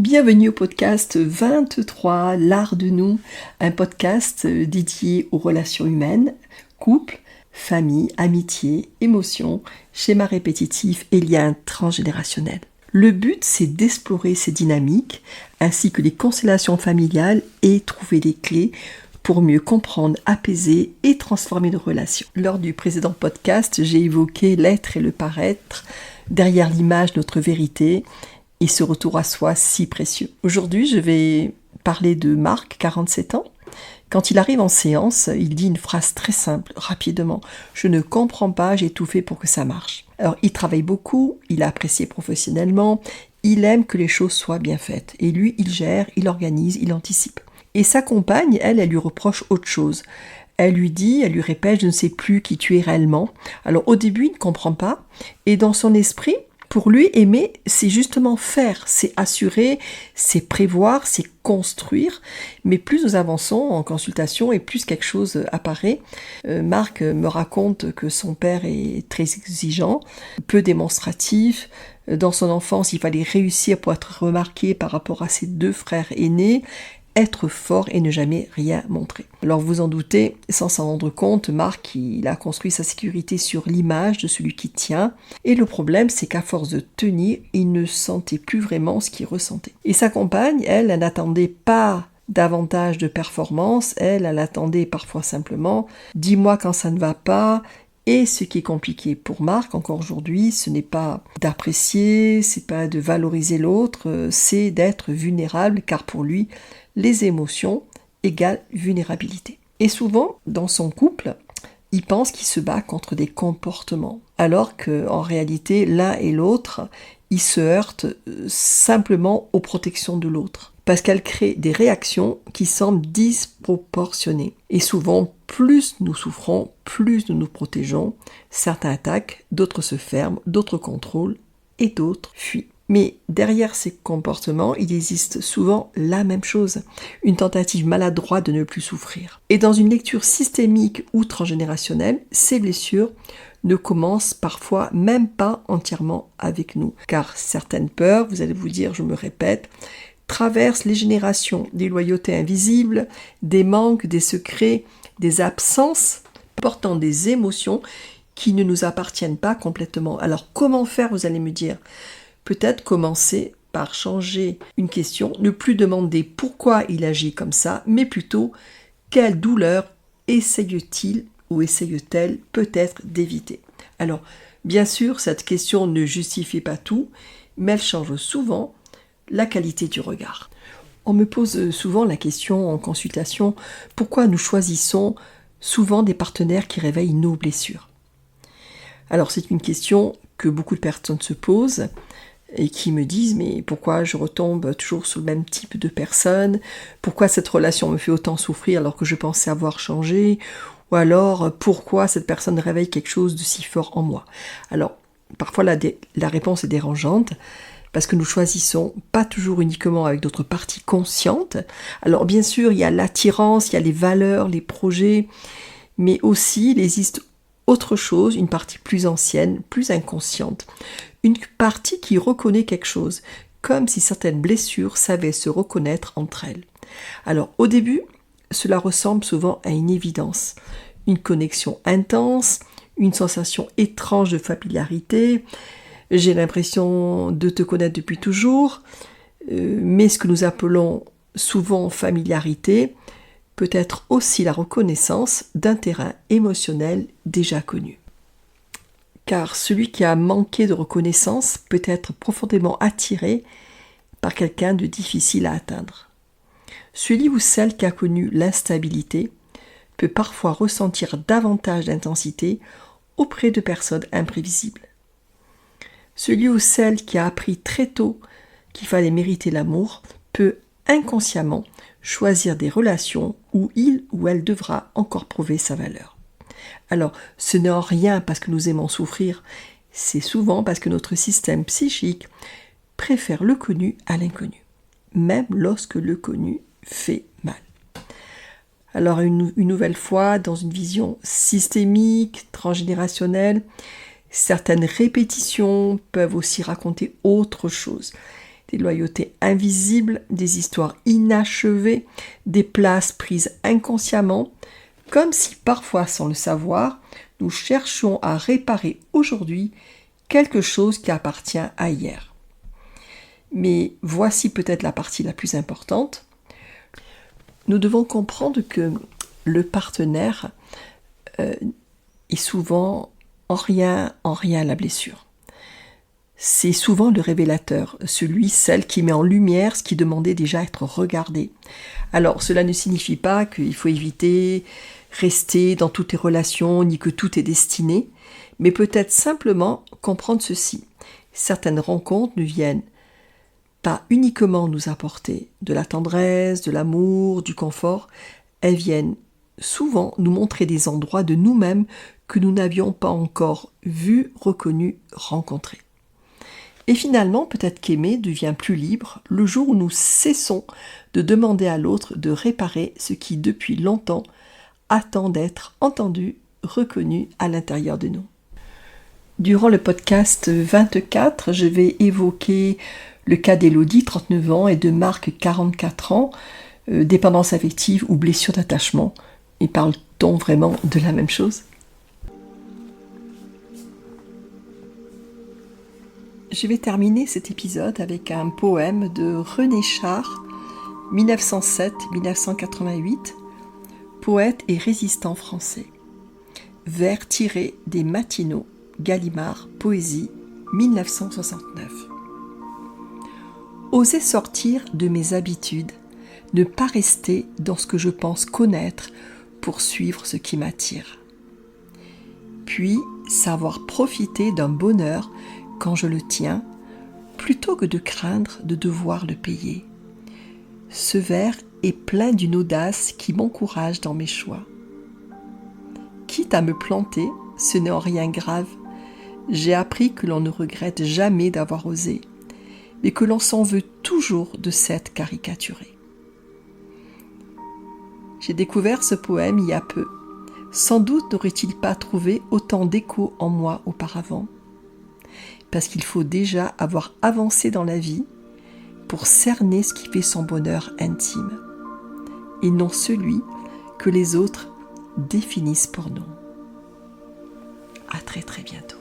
Bienvenue au podcast 23, l'art de nous, un podcast dédié aux relations humaines, couple, famille, amitié, émotions, schémas répétitifs et liens transgénérationnels. Le but, c'est d'explorer ces dynamiques ainsi que les constellations familiales et trouver des clés pour mieux comprendre, apaiser et transformer nos relations. Lors du précédent podcast, j'ai évoqué l'être et le paraître, derrière l'image notre vérité, et ce retour à soi si précieux. Aujourd'hui, je vais parler de Marc, 47 ans. Quand il arrive en séance, il dit une phrase très simple, rapidement. « Je ne comprends pas, j'ai tout fait pour que ça marche. » Alors, il travaille beaucoup, il a apprécié professionnellement, il aime que les choses soient bien faites. Et lui, il gère, il organise, il anticipe. Et sa compagne, elle lui reproche autre chose. Elle lui répète « Je ne sais plus qui tu es réellement. » Alors, au début, il ne comprend pas. Et dans son esprit, pour lui, aimer, c'est justement faire, c'est assurer, c'est prévoir, c'est construire. Mais plus nous avançons en consultation et plus quelque chose apparaît. Marc me raconte que son père est très exigeant, peu démonstratif. Dans son enfance, il fallait réussir pour être remarqué par rapport à ses deux frères aînés, être fort et ne jamais rien montrer. Alors vous en doutez, sans s'en rendre compte, Marc, il a construit sa sécurité sur l'image de celui qui tient. Et le problème, c'est qu'à force de tenir, il ne sentait plus vraiment ce qu'il ressentait. Et sa compagne, elle n'attendait pas davantage de performance. Elle attendait parfois simplement « dis-moi quand ça ne va pas ». Et ce qui est compliqué pour Marc, encore aujourd'hui, ce n'est pas d'apprécier, c'est pas de valoriser l'autre, c'est d'être vulnérable, car pour lui, les émotions égale vulnérabilité. Et souvent, dans son couple, il pense qu'il se bat contre des comportements, alors qu'en réalité, l'un et l'autre, ils se heurtent simplement aux protections de l'autre. Parce qu'elle crée des réactions qui semblent disproportionnées. Et souvent, plus nous souffrons, plus nous nous protégeons. Certains attaquent, d'autres se ferment, d'autres contrôlent et d'autres fuient. Mais derrière ces comportements, il existe souvent la même chose, une tentative maladroite de ne plus souffrir. Et dans une lecture systémique ou transgénérationnelle, ces blessures ne commencent parfois même pas entièrement avec nous. Car certaines peurs, vous allez vous dire, je me répète, traversent les générations, des loyautés invisibles, des manques, des secrets, des absences, portant des émotions qui ne nous appartiennent pas complètement. Alors comment faire, vous allez me dire ? Peut-être commencer par changer une question, ne plus demander pourquoi il agit comme ça, mais plutôt quelle douleur essaye-t-il ou essaye-t-elle peut-être d'éviter. Alors, bien sûr, cette question ne justifie pas tout, mais elle change souvent la qualité du regard. On me pose souvent la question en consultation, pourquoi nous choisissons souvent des partenaires qui réveillent nos blessures ? Alors, c'est une question que beaucoup de personnes se posent, et qui me disent « mais pourquoi je retombe toujours sur le même type de personne ? Pourquoi cette relation me fait autant souffrir alors que je pensais avoir changé ? Ou alors pourquoi cette personne réveille quelque chose de si fort en moi ?» Alors, parfois la réponse est dérangeante, parce que nous choisissons pas toujours uniquement avec notre partie consciente. Alors bien sûr, il y a l'attirance, il y a les valeurs, les projets, mais aussi il existe autre chose, une partie plus ancienne, plus inconsciente. Une partie qui reconnaît quelque chose, comme si certaines blessures savaient se reconnaître entre elles. Alors au début, cela ressemble souvent à une évidence, une connexion intense, une sensation étrange de familiarité. J'ai l'impression de te connaître depuis toujours, mais ce que nous appelons souvent familiarité peut être aussi la reconnaissance d'un terrain émotionnel déjà connu. Car celui qui a manqué de reconnaissance peut être profondément attiré par quelqu'un de difficile à atteindre. Celui ou celle qui a connu l'instabilité peut parfois ressentir davantage d'intensité auprès de personnes imprévisibles. Celui ou celle qui a appris très tôt qu'il fallait mériter l'amour peut inconsciemment choisir des relations où il ou elle devra encore prouver sa valeur. Alors, ce n'est en rien parce que nous aimons souffrir, c'est souvent parce que notre système psychique préfère le connu à l'inconnu, même lorsque le connu fait mal. Alors, une nouvelle fois, dans une vision systémique, transgénérationnelle, certaines répétitions peuvent aussi raconter autre chose. des loyautés invisibles, des histoires inachevées, des places prises inconsciemment, comme si parfois, sans le savoir, nous cherchions à réparer aujourd'hui quelque chose qui appartient à hier. Mais voici peut-être la partie la plus importante. Nous devons comprendre que le partenaire est souvent en rien la blessure. C'est souvent le révélateur, celle qui met en lumière ce qui demandait déjà à être regardé. Alors, cela ne signifie pas qu'il faut éviter, rester dans toutes les relations, ni que tout est destiné, mais peut-être simplement comprendre ceci. Certaines rencontres ne viennent pas uniquement nous apporter de la tendresse, de l'amour, du confort, elles viennent souvent nous montrer des endroits de nous-mêmes que nous n'avions pas encore vus, reconnus, rencontrés. Et finalement, peut-être qu'aimer devient plus libre le jour où nous cessons de demander à l'autre de réparer ce qui, depuis longtemps, attend d'être entendu, reconnu à l'intérieur de nous. Durant le podcast 24, je vais évoquer le cas d'Élodie, 39 ans, et de Marc, 44 ans, dépendance affective ou blessure d'attachement. Et parle-t-on vraiment de la même chose ? Je vais terminer cet épisode avec un poème de René Char, 1907-1988, poète et résistant français. Vers tirés des Matinaux, Gallimard, Poésie, 1969. Oser sortir de mes habitudes, ne pas rester dans ce que je pense connaître pour suivre ce qui m'attire. Puis savoir profiter d'un bonheur quand je le tiens, plutôt que de craindre de devoir le payer. Ce vers est plein d'une audace qui m'encourage dans mes choix. Quitte à me planter, ce n'est en rien grave. J'ai appris que l'on ne regrette jamais d'avoir osé, mais que l'on s'en veut toujours de s'être caricaturé. J'ai découvert ce poème il y a peu. Sans doute n'aurait-il pas trouvé autant d'écho en moi auparavant, parce qu'il faut déjà avoir avancé dans la vie pour cerner ce qui fait son bonheur intime, et non celui que les autres définissent pour nous. À très très bientôt.